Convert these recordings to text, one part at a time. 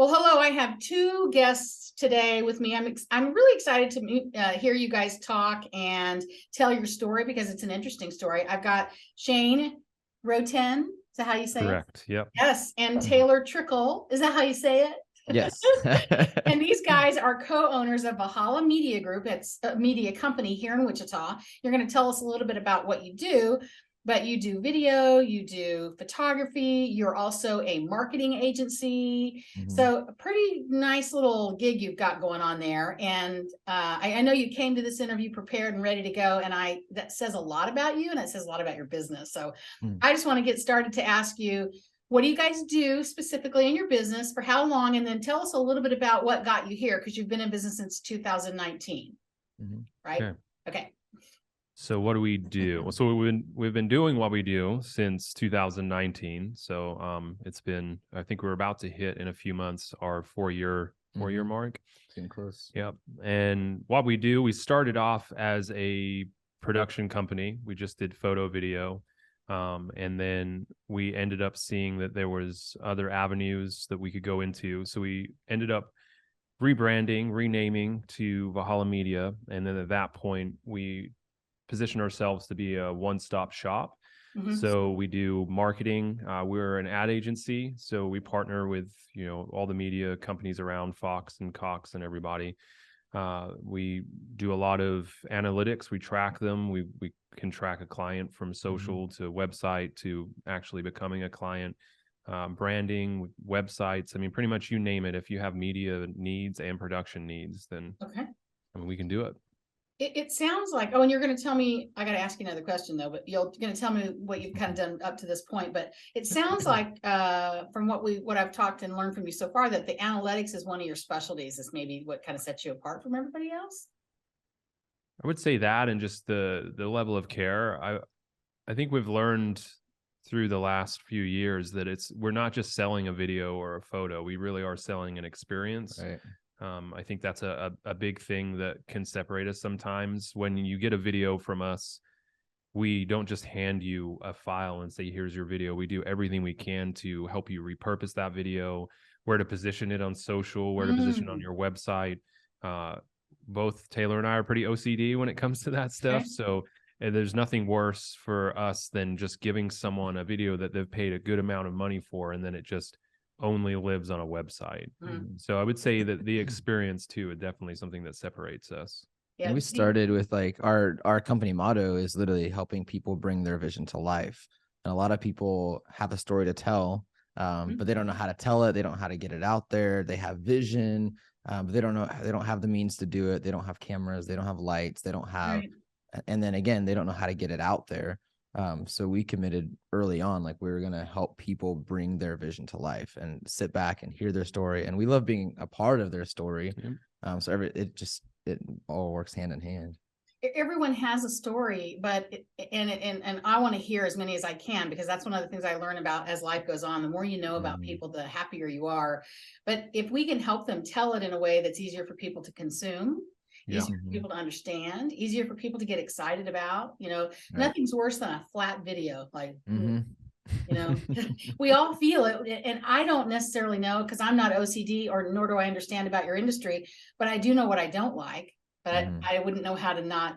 Well, hello. I have two guests today with me. I'm really excited to hear you guys talk and tell your story because it's an interesting story. I've got Shane Roten. Is that how you say it? Correct. Yep. Yes. And Taylor Trickle. Is that how you say it? Yes. And these guys are co-owners of Valhalla Media Group. It's a media company here in Wichita. You're going to tell us a little bit about what you do, but you do video, you do photography. You're also a marketing agency. So a pretty nice little gig you've got going on there. And I know you came to this interview prepared and ready to go. And that says a lot about you and it says a lot about your business. So I just want to get started to ask you, what do you guys do specifically in your business? For how long? And then tell us a little bit about what got you here, because you've been in business since 2019, right? Okay. Okay. So what do we do? So we've been doing what we do since 2019. So it's been, I think we're about to hit in a few months our four-year mark. Getting close. Yep. And what we do, we started off as a production company. We just did photo, video. And then we ended up seeing that there was other avenues that we could go into. So we ended up rebranding, renaming to Valhalla Media. And then at that point, we positioned ourselves to be a one-stop shop. So we do marketing. We're an ad agency. So we partner with, all the media companies around, Fox and Cox and everybody. We do a lot of analytics. We track them. We can track a client from social to website to actually becoming a client, branding, websites. I mean, pretty much you name it. If you have media needs and production needs, then we can do it. It sounds like, and you're going to tell me, I got to ask you another question though, but you're going to tell me what you've kind of done up to this point. But it sounds like from what I've talked and learned from you so far, that the analytics is one of your specialties. Is maybe what kind of sets you apart from everybody else. I would say that, and just the level of care. I think we've learned through the last few years that we're not just selling a video or a photo. We really are selling an experience. Right. I think that's a big thing that can separate us sometimes. When you get a video from us, we don't just hand you a file and say, here's your video. We do everything we can to help you repurpose that video, where to position it on social, where to position it on your website. Both Taylor and I are pretty OCD when it comes to that stuff. Okay. So there's nothing worse for us than just giving someone a video that they've paid a good amount of money for, and then it just only lives on a website. So I would say that the experience too is definitely something that separates us. Yeah. And we started with our company motto is literally helping people bring their vision to life. And a lot of people have a story to tell, but they don't know how to tell it. They don't know how to get it out there. They have vision, but they don't have the means to do it. They don't have cameras. They don't have lights. They don't have, and then again, they don't know how to get it out there. So we committed early on, like we were going to help people bring their vision to life and sit back and hear their story. And we love being a part of their story. So it all works hand in hand. Everyone has a story, but and I want to hear as many as I can, because that's one of the things I learn about as life goes on. The more you know about people, the happier you are. But if we can help them tell it in a way that's easier for people to consume, easier for people to understand, easier for people to get excited about, nothing's worse than a flat video. Like, we all feel it. And I don't necessarily know, because I'm not OCD, nor do I understand about your industry, but I do know what I don't like. But I wouldn't know how to not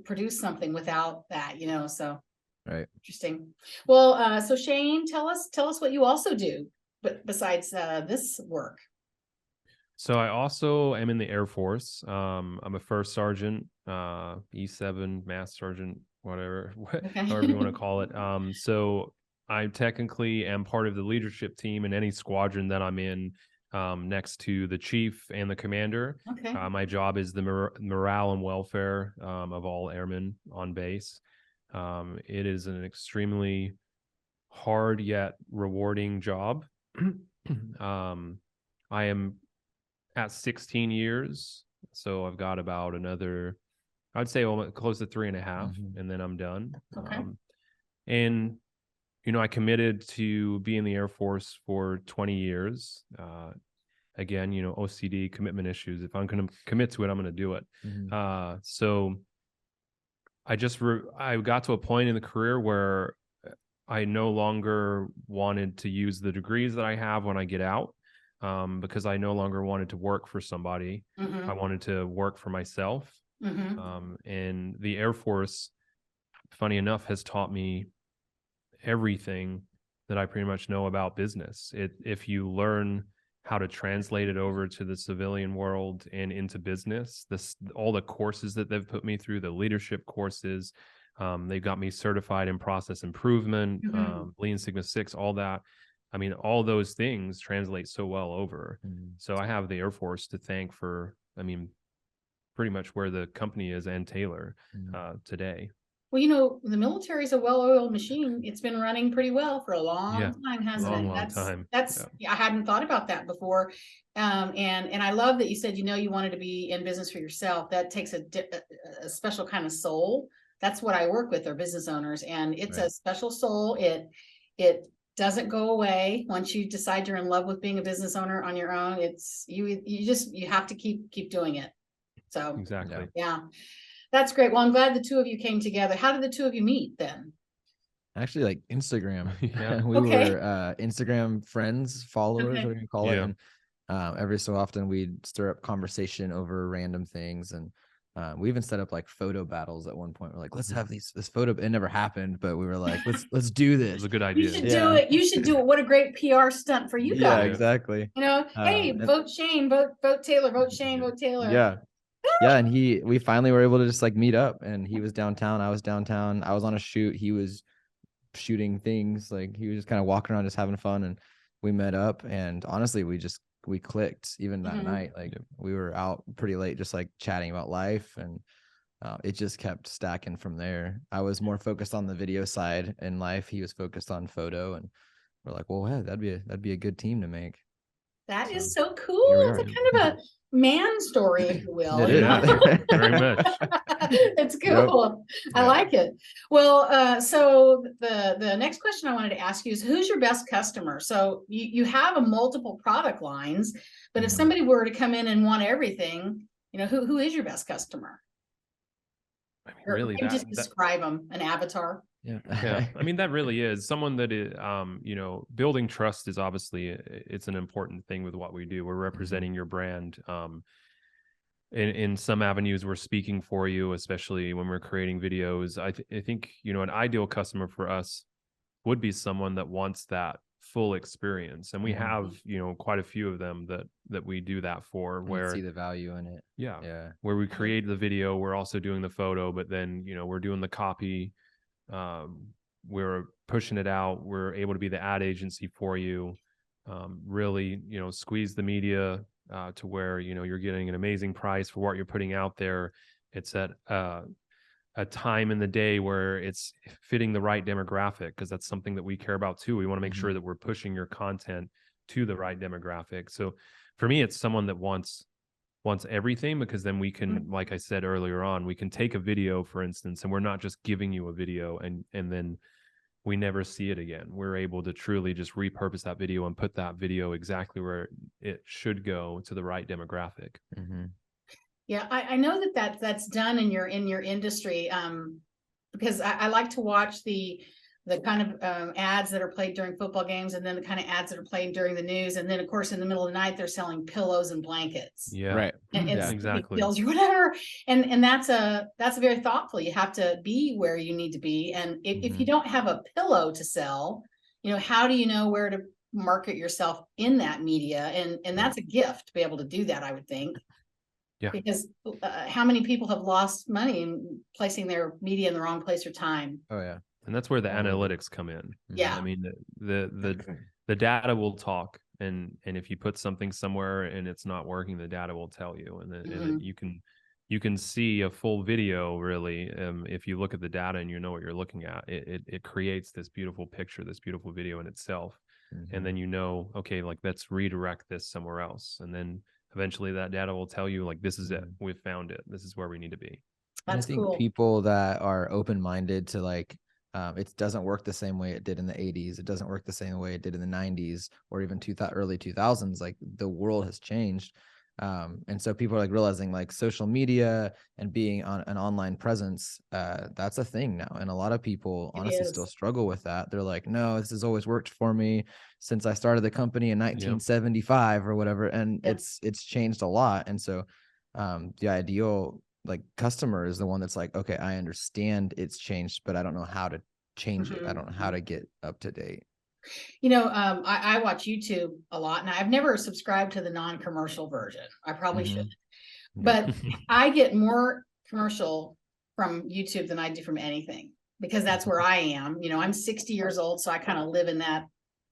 produce something without that, so. Right. Interesting. Well, so Shane, tell us what you also do, but besides this work. So I also am in the Air Force. I'm a first sergeant, E7, master sergeant, whatever, however you want to call it. So I technically am part of the leadership team in any squadron that I'm in, next to the chief and the commander. My job is the morale and welfare of all airmen on base. It is an extremely hard yet rewarding job. I am at 16 years, so I've got about another, I'd say almost close to 3.5, and then I'm done. And I committed to be in the Air Force for 20 years. Again, OCD, commitment issues. If I'm going to commit to it, I'm going to do it. So I got to a point in the career where I no longer wanted to use the degrees that I have when I get out. because I no longer wanted to work for somebody. Mhm. I wanted to work for myself. Mhm. And the Air Force, funny enough, has taught me everything that I pretty much know about business. If you learn how to translate it over to the civilian world and into business, all the courses that they've put me through, the leadership courses, they got me certified in process improvement, Mhm. Lean Sigma Six, all that. I mean, all those things translate so well over. So I have the Air Force to thank for, I mean, pretty much where the company is and Taylor today. Well, the military is a well-oiled machine. It's been running pretty well for a Yeah, long time, hasn't it? long time. That's I hadn't thought about that before. And I love that you said, you wanted to be in business for yourself. That takes a special kind of soul. That's what I work with, are business owners, and it's a special soul. It doesn't go away once you decide you're in love with being a business owner on your own. It's you have to keep doing it. So Exactly. yeah. That's great. Well, I'm glad the two of you came together. How did the two of you meet then? Actually, like Instagram. Yeah. We Okay. were Instagram friends, followers, Okay. whatever you call it. Yeah. And every so often we'd stir up conversation over random things. And we even set up like photo battles at one point. We're like, let's have this photo. It never happened, but we were like, let's do It this. was a good You idea. should do it. You should do it. What a great PR stunt for you Yeah, guys. exactly. Hey, And vote Shane, vote Taylor, vote Shane, vote Taylor. yeah. Yeah, and we finally were able to just like meet up, and he was downtown, I was downtown, I was on a shoot, he was shooting things, like he was just kind of walking around just having fun, and we met up, and honestly we clicked even that night. Like we were out pretty late just like chatting about life, and it just kept stacking from there. I was more focused on the video side in life, he was focused on photo, and we're like, well, hey, that'd be a good team to make. That is So so cool. here we It's a are. kind of a man story, if you will. It you is. know? Very much. It's cool. I Yeah. like it. Well, so the next question I wanted to ask you is, who's your best customer? So you have a multiple product lines, but if Mhm. somebody were to come in and want everything, who is your best customer? I mean, Or really, maybe just describe them, an avatar. yeah. I mean, that really is someone that is, building trust is obviously it's an important thing with what we do. We're representing your brand. In some avenues, we're speaking for you, especially when we're creating videos. I think, an ideal customer for us would be someone that wants that full experience. And we have, quite a few of them that we do that for, where see the value in it. yeah, where we create the video, we're also doing the photo, but then, we're doing the copy. We're pushing it out. We're able to be the ad agency for you. Really, squeeze the media to where, you're getting an amazing price for what you're putting out there. It's at a time in the day where it's fitting the right demographic, because that's something that we care about too. We want to make sure that we're pushing your content to the right demographic. So for me, it's someone that wants everything, because then we can, like I said earlier on, we can take a video, for instance, and we're not just giving you a video and then we never see it again. We're able to truly just repurpose that video and put that video exactly where it should go, to the right demographic. Yeah, I know that's done in your industry, because I like to watch the kind of ads that are played during football games, and then the kind of ads that are played during the news, and then of course in the middle of the night they're selling pillows and blankets. Yeah, Right. And it's exactly. bills or whatever, and that's very thoughtful. You have to be where you need to be, and if you don't have a pillow to sell, how do you know where to market yourself in that media? And that's a gift to be able to do that, I would think. Yeah. Because how many people have lost money in placing their media in the wrong place or time? Oh yeah. And that's where the analytics come in. Yeah. I mean, the data will talk, and if you put something somewhere and it's not working, the data will tell you, and then you can see a full video really, if you look at the data and you know what you're looking at. It creates this beautiful picture, this beautiful video in itself, and then okay, like let's redirect this somewhere else, and then eventually that data will tell you, like, this is it, we've found it, this is where we need to be. That's I think cool. people that are open-minded to like, it doesn't work the same way it did in the 80s. It doesn't work the same way it did in the 90s or even early 2000s. Like the world has changed. And so people are like realizing like social media and being on an online presence, that's a thing now. And a lot of people It honestly still is. struggle with that. They're like, no, this has always worked for me since I started the company in Yep. 1975 or whatever. And Yep. it's changed a lot. And so the ideal like customer is the one that's like, okay, I understand it's changed, but I don't know how to change it. I don't know how to get up to date. I watch YouTube a lot, and I've never subscribed to the non-commercial version. I probably should, but I get more commercial from YouTube than I do from anything, because that's where I am. I'm 60 years old, so I kind of live in that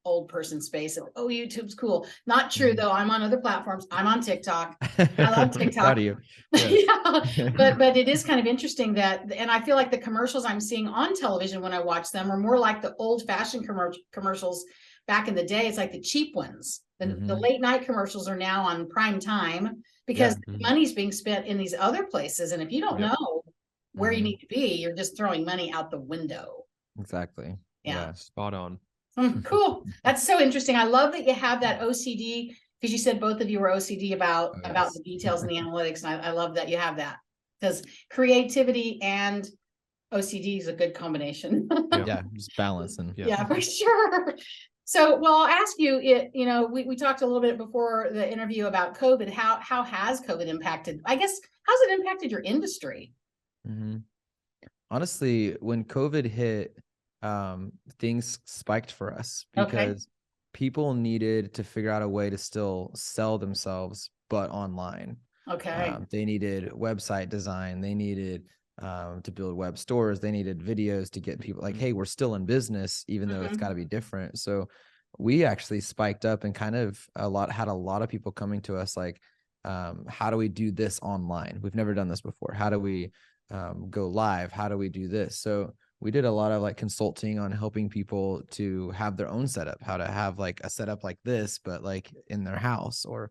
old person space of, oh, YouTube's cool. Not true though. I'm on other platforms. I'm on TikTok. I love TikTok. Proud of you. Yeah, but it is kind of interesting that, and I feel like the commercials I'm seeing on television when I watch them are more like the old-fashioned commercials back in the day. It's like the cheap ones. The late night commercials are now on prime time because money's being spent in these other places, and if you don't know where you need to be, you're just throwing money out the window. Exactly. Yeah. Spot on. Cool. That's so interesting. I love that you have that OCD, because you said both of you were OCD about the details and the analytics. And I love that you have that, because creativity and OCD is a good combination. Yeah, just balance. And yeah, for sure. So, well, I'll ask you, we talked a little bit before the interview about COVID. How has COVID impacted, I guess, how's it impacted your industry? Honestly, when COVID hit, things spiked for us because people needed to figure out a way to still sell themselves, but online. They needed website design. They needed to build web stores. They needed videos to get people like, hey, we're still in business, even though it's got to be different. So we actually spiked up and kind of had a lot of people coming to us like, how do we do this online? We've never done this before. How do we go live? How do we do this? So we did a lot of like consulting on helping people to have their own setup, how to have like a setup like this, but like in their house, or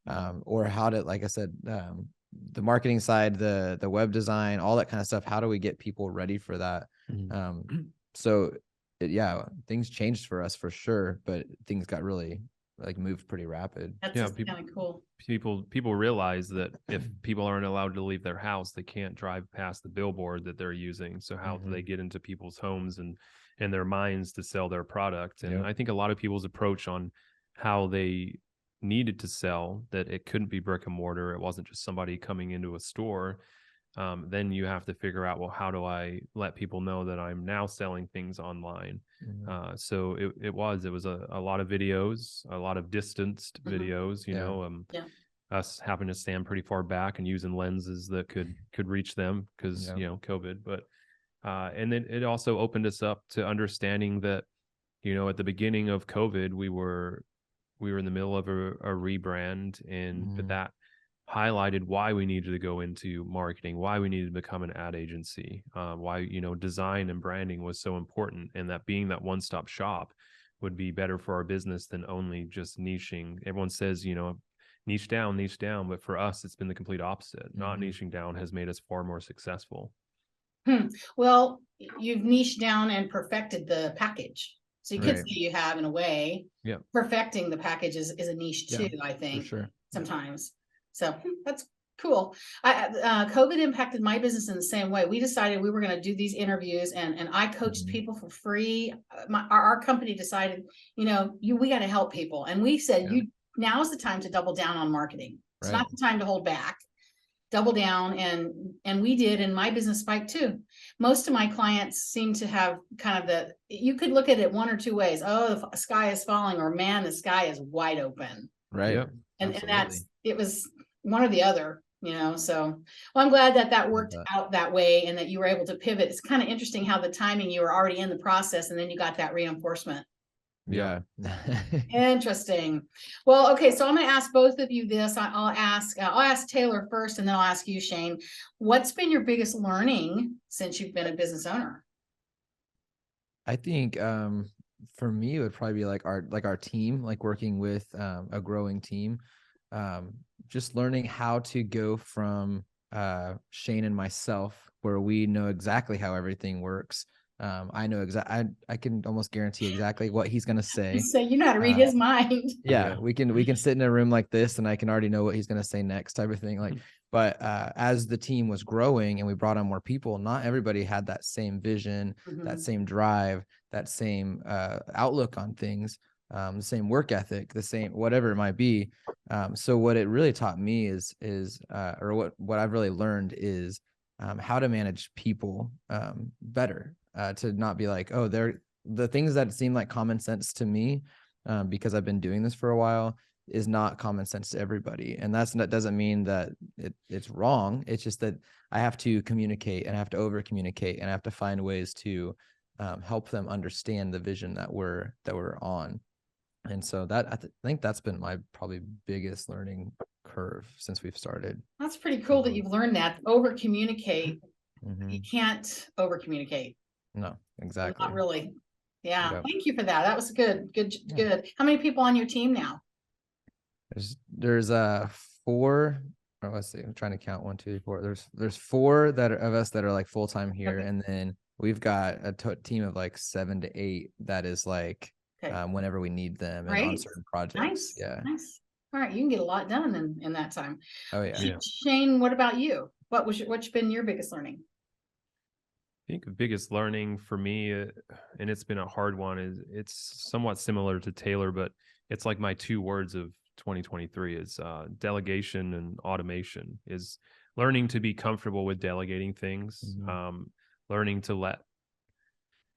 how to, like I said, the marketing side, the web design, all that kind of stuff. How do we get people ready for that? So things changed for us for sure, but things got really like moved pretty rapid. That's kind of cool. People realize that if people aren't allowed to leave their house, they can't drive past the billboard that they're using. So how do they get into people's homes and their minds to sell their product? And I think a lot of people's approach on how they needed to sell, that it couldn't be brick and mortar. It wasn't just somebody coming into a store. Then you have to figure out, well, how do I let people know that I'm now selling things online? So it was a lot of videos, a lot of distanced videos, us having to stand pretty far back and using lenses that could reach them because, COVID. But and then it also opened us up to understanding that, at the beginning of COVID, we were in the middle of a rebrand, and but that highlighted why we needed to go into marketing, why we needed to become an ad agency, why, design and branding was so important, and that being that one-stop shop would be better for our business than only just niching. Everyone says, niche down, but for us, it's been the complete opposite. Not niching down has made us far more successful. Well, you've niched down and perfected the package. So you could say you have, in a way, perfecting the package is a niche too, I think, sometimes. So that's cool. COVID impacted my business in the same way. We decided we were going to do these interviews, and I coached people for free. Our company decided, we got to help people. And we said, now is the time to double down on marketing. It's not the time to hold back. Double down, and we did, and my business spiked too. Most of my clients seem to have kind of you could look at it one or two ways. Oh, the sky is falling, or man, the sky is wide open. And it was one or the other, so, well, I'm glad that worked out that way, and that you were able to pivot. It's kind of interesting how the timing, you were already in the process, and then you got that reinforcement. Interesting. Well, okay, so I'm going to ask both of you this. I'll ask Taylor first, and then I'll ask you, Shane. What's been your biggest learning since you've been a business owner? I think for me, it would probably be like our team, like working with a growing team, just learning how to go from Shane and myself, where we know exactly how everything works, I know I can almost guarantee exactly what he's gonna say. So you know how to read his mind. Yeah, we can sit in a room like this and I can already know what he's gonna say next, type of thing. Like, but as the team was growing and we brought on more people, not everybody had that same vision, that same drive, that same outlook on things, the same work ethic, the same whatever it might be. So what it really taught me is or what I've really learned is how to manage people better, to not be like, oh, they're the things that seem like common sense to me, because I've been doing this for a while, is not common sense to everybody. And that doesn't mean that it's wrong. It's just that I have to communicate and I have to over communicate and I have to find ways to help them understand the vision that we're on. And so that I think that's been my probably biggest learning curve since we've started. That's pretty cool that you've learned that. Over communicate. You can't over communicate. No, exactly. Not really. Yeah. Yep. Thank you for that. That was good. Good. How many people on your team now? There's 4. Or let's see. I'm trying to count 1, 2, 3, 4. There's 4 of us that are like full time here, and then we've got a team of like 7 to 8 that is like whenever we need them and on certain projects. Nice. Yeah. Nice. All right, you can get a lot done in that time. Oh yeah. Shane, what about you? What's been your biggest learning? I think the biggest learning for me, and it's been a hard one, is it's somewhat similar to Taylor, but it's like my 2 words of 2023 is delegation and automation. Is learning to be comfortable with delegating things, learning to let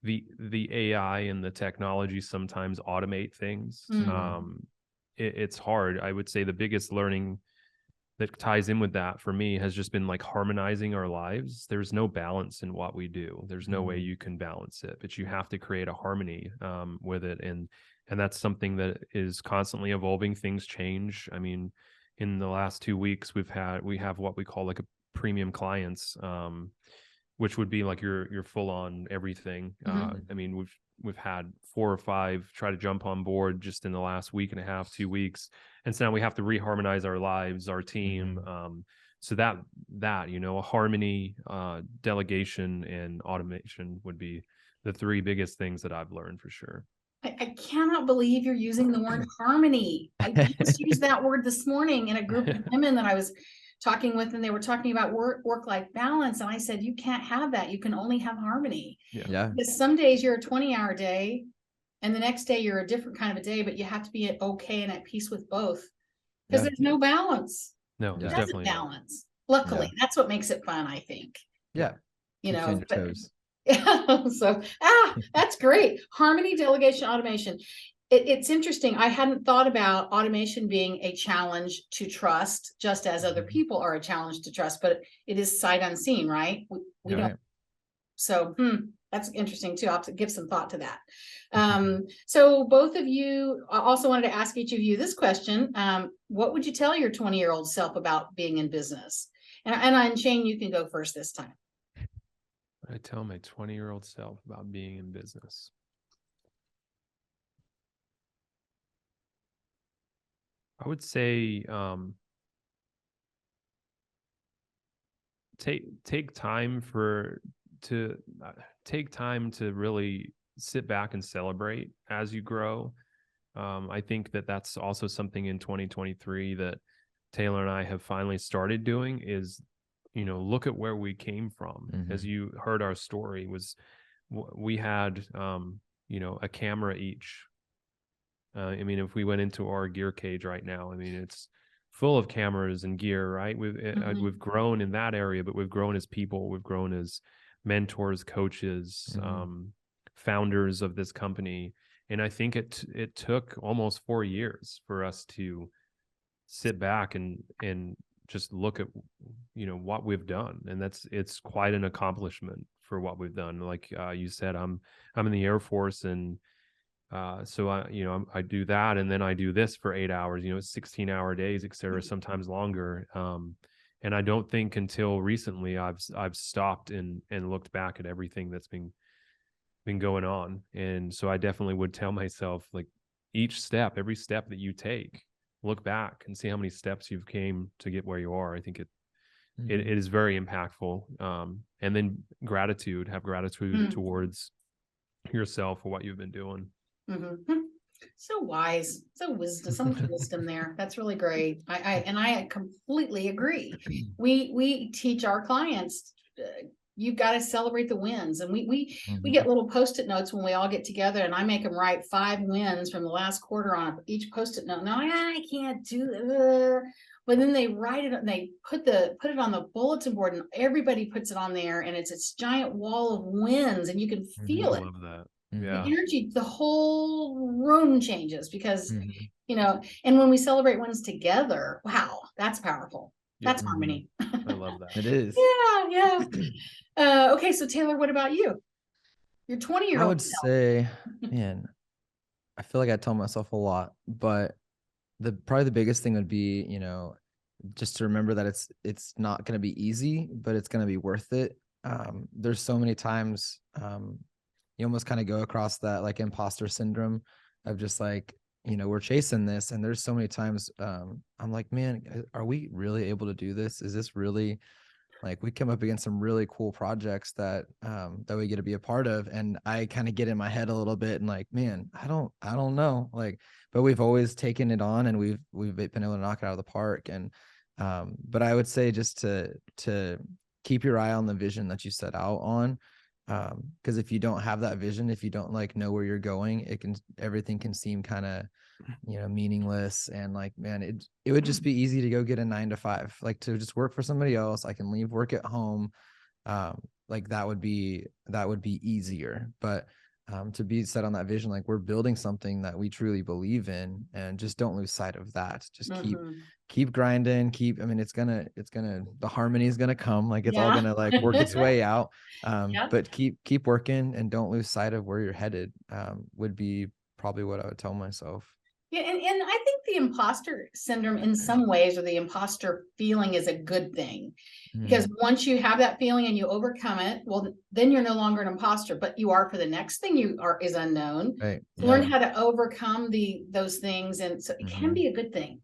the AI and the technology sometimes automate things. It's hard. I would say the biggest learning that ties in with that for me has just been like harmonizing our lives. There's no balance in what we do. There's no way you can balance it, but you have to create a harmony with it. And that's something that is constantly evolving. Things change. I mean, in the last 2 weeks, we have what we call like a premium clients, which would be like your full on everything. I mean, we've had 4 or 5 try to jump on board just in the last week and a half, 2 weeks. And so now we have to reharmonize our lives, our team. So that, a harmony, delegation, and automation would be the 3 biggest things that I've learned for sure. I cannot believe you're using the word harmony. I just used that word this morning in a group of women that I was talking with, and they were talking about work-life balance. And I said, you can't have that. You can only have harmony. Yeah. Because some days you're a 20-hour day and the next day you're a different kind of a day, but you have to be okay and at peace with both, because there's no balance. No, there's definitely balance. Luckily, that's what makes it fun, I think. Yeah. So that's great. Harmony, delegation, automation. It's interesting. I hadn't thought about automation being a challenge to trust, just as other people are a challenge to trust, but it is sight unseen, right? We don't. Right. So that's interesting too. I'll have to give some thought to that. So both of you, I also wanted to ask each of you this question. What would you tell your 20-year-old self about being in business? And Shane, you can go first this time. I tell my 20-year-old self about being in business. I would say take time to really sit back and celebrate as you grow. I think that's also something in 2023 that Taylor and I have finally started doing is, look at where we came from. As you heard, our story was we had, a camera each. I mean, if we went into our gear cage right now, I mean, it's full of cameras and gear, right? We've grown in that area, but we've grown as people. We've grown as mentors, coaches, founders of this company. And I think it took almost 4 years for us to sit back and just look at, what we've done. And it's quite an accomplishment for what we've done. Like you said, I'm in the Air Force, and so I do that, and then I do this for 8 hours, 16-hour days, et cetera, sometimes longer. And I don't think until recently I've stopped and looked back at everything that's been going on. And so I definitely would tell myself, like, every step that you take, look back and see how many steps you've came to get where you are. I think it is very impactful. And then have gratitude towards yourself for what you've been doing. So wise, so much wisdom there. That's really great. I completely agree. We teach our clients, you've got to celebrate the wins, and we get little Post-it notes when we all get together, and I make them write 5 wins from the last quarter on each Post-it note. No, I can't do that. But then they write it, and they put it on the bulletin board, and everybody puts it on there, and it's this giant wall of wins, and you can feel it. I love that. The Yeah. energy, the whole room changes because, you know, and when we celebrate wins together, wow, that's powerful. That's harmony. I love that. It is. Yeah. Okay. So Taylor, what about you? Your 20-year-old. I would say, man, I feel like I tell myself a lot, but probably the biggest thing would be, you know, just to remember that it's not going to be easy, but it's going to be worth it. There's so many times, you almost kind of go across that like imposter syndrome of just like, you know, we're chasing this. And there's so many times I'm like, man, are we really able to do this? Is this really, like, we come up against some really cool projects that we get to be a part of. And I kind of get in my head a little bit and like, man, I don't know. Like, but we've always taken it on, and we've been able to knock it out of the park. And but I would say just to keep your eye on the vision that you set out on. Because if you don't have that vision, if you don't like know where you're going, everything can seem kind of, you know, meaningless. And like, man, it would just be easy to go get a 9 to 5, like to just work for somebody else. I can leave work at home. Like that would be easier. But to be set on that vision, like we're building something that we truly believe in, and just don't lose sight of that. Just keep grinding, I mean, it's gonna, the harmony is gonna come, like it's all gonna like work its way out. But keep working and don't lose sight of where you're headed, would be probably what I would tell myself. Yeah, and I think the imposter syndrome in some ways, or the imposter feeling, is a good thing, because once you have that feeling and you overcome it, well, then you're no longer an imposter, but you are for the next thing is unknown. Right. Learn how to overcome those things, and so it can be a good thing.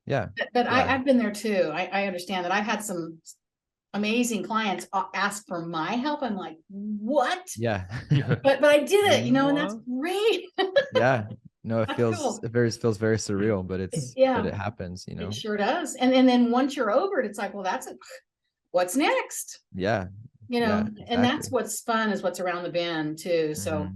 Yeah. But I've been there too. I understand that. I've had some amazing clients ask for my help. I'm like, what? Yeah. but I did it, you know, and that's great. Yeah. No, it feels cool. it feels very surreal, but but it happens, you know. It sure does. And then once you're over it, it's like, well, that's it. What's next? Yeah. You know, exactly. And that's what's fun, is what's around the bend too. So,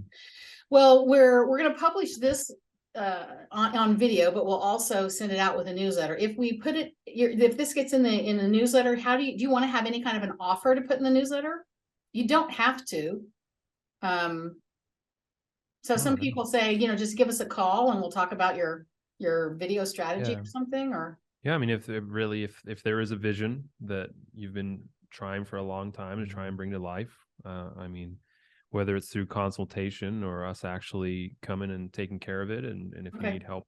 well, we're going to publish this on video, but we'll also send it out with a newsletter. If we put it, if this gets in the newsletter, do you want to have any kind of an offer to put in the newsletter? You don't have to. So some people say, you know, just give us a call and we'll talk about your video strategy or something. Or I mean, if there is a vision that you've been trying for a long time to try and bring to life, I mean, whether it's through consultation or us actually coming and taking care of it, and if you need help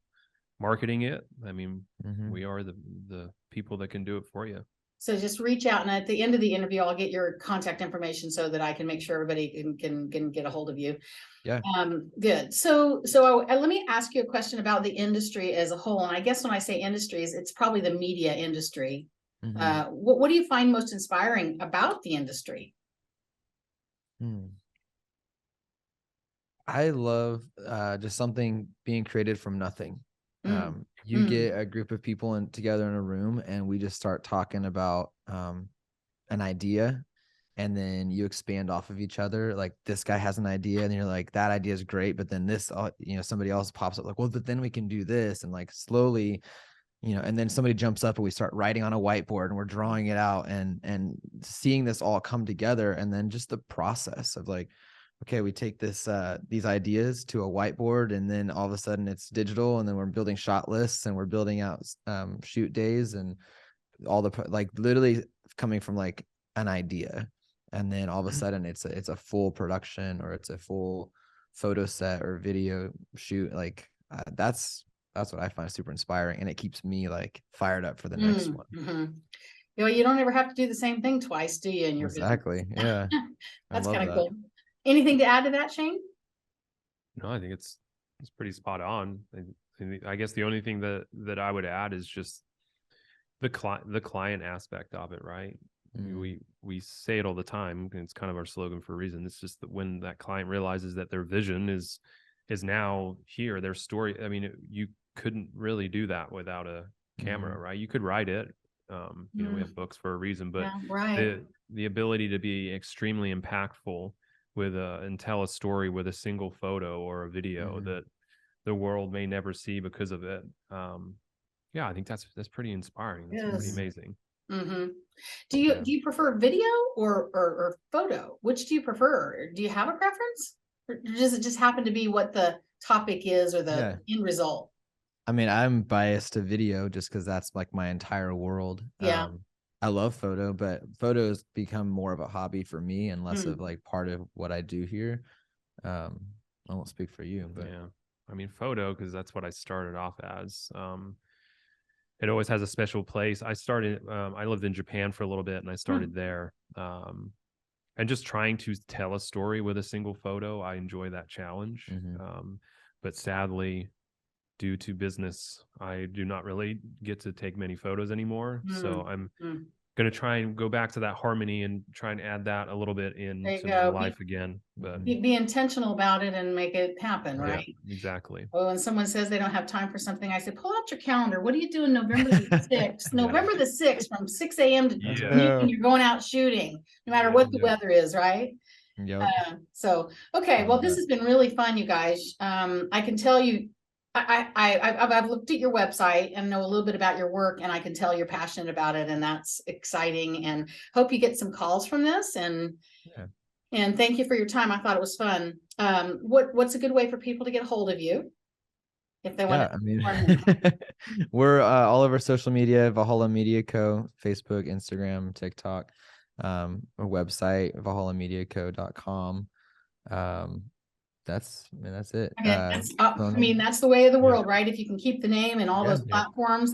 marketing it, I mean, we are the people that can do it for you. So just reach out, and at the end of the interview, I'll get your contact information so that I can make sure everybody can get a hold of you. Yeah. Good. So let me ask you a question about the industry as a whole. And I guess when I say industries, it's probably the media industry. What do you find most inspiring about the industry? I love just something being created from nothing. You get a group of people together in a room, and we just start talking about an idea, and then you expand off of each other. Like, this guy has an idea, and you're like, that idea is great, but then this, you know, somebody else pops up like, well, but then we can do this, and like slowly, you know, and then somebody jumps up and we start writing on a whiteboard and we're drawing it out, and seeing this all come together. And then just the process of like, okay, we take these ideas to a whiteboard, and then all of a sudden it's digital, and then we're building shot lists, and we're building out shoot days, and all the, like, literally coming from like an idea, and then all of a sudden it's a full production, or it's a full photo set or video shoot. Like that's what I find super inspiring, and it keeps me like fired up for the next one. You know, you don't ever have to do the same thing twice, do you? In your exactly business? Yeah. That's kind of cool. Anything to add to that, Shane? No, I think it's pretty spot on. I guess the only thing that I would add is just the client aspect of it, right? I mean, we say it all the time, and it's kind of our slogan for a reason. It's just that when that client realizes that their vision is now here, their story. I mean, you couldn't really do that without a camera, right? You could write it. You know, we have books for a reason, but Yeah, right. the ability to be extremely impactful with and tell a story with a single photo or a video that the world may never see because of it. Yeah, I think that's pretty inspiring. That's pretty Yes. amazing. Mm-hmm. Yeah. Do you prefer video or photo? Which do you prefer? Do you have a preference? Or does it just happen to be what the topic is or the end result? I mean, I'm biased to video just because that's like my entire world. Yeah. I love photo, but photos become more of a hobby for me and less of like part of what I do here. I won't speak for you, but yeah, I mean, photo, because that's what I started off as. It always has a special place. I lived in Japan for a little bit, and I started there. And just trying to tell a story with a single photo, I enjoy that challenge. But sadly, due to business, I do not really get to take many photos anymore. So I'm going to try and go back to that harmony and try and add that a little bit into my life again. But be intentional about it and make it happen, right? Yeah, exactly. Well, when someone says they don't have time for something, I say, pull out your calendar. What are you doing November the 6th? November the 6th from 6 a.m. to noon, you're going out shooting, no matter what the weather is, right? So, okay, well, this has been really fun, you guys. I can tell you, I've looked at your website and know a little bit about your work, and I can tell you're passionate about it, and that's exciting. And hope you get some calls from this. And thank you for your time. I thought it was fun. What's a good way for people to get a hold of you if they want to? I mean, we're all over social media: Valhalla Media Co., Facebook, Instagram, TikTok. Our website, valhallamediaco.com. That's it. I mean, that's the way of the world, right? If you can keep the name and all those platforms,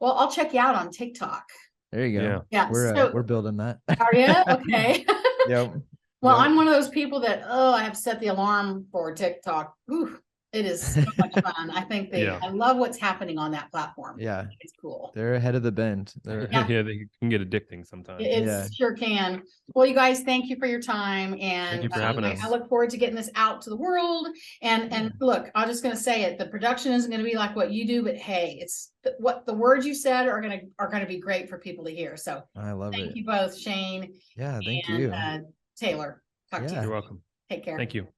well, I'll check you out on TikTok. There you go. Yeah. We're building that. Are you? Okay. Yep. Well, I'm one of those people that, I have set the alarm for TikTok. Ooh, it is so much fun. I think I love what's happening on that platform. Yeah. It's cool. They're ahead of the bend. Yeah, they can get addicting sometimes. It sure can. Well, you guys, thank you for your time. And thank you for having us. I look forward to getting this out to the world. And look, I'm just going to say it. The production isn't going to be like what you do, but hey, it's what the words you said are going to be great for people to hear. So I love it. Thank you both, Shane. Yeah, thank you. Taylor. Talk to you. You're welcome. Take care. Thank you.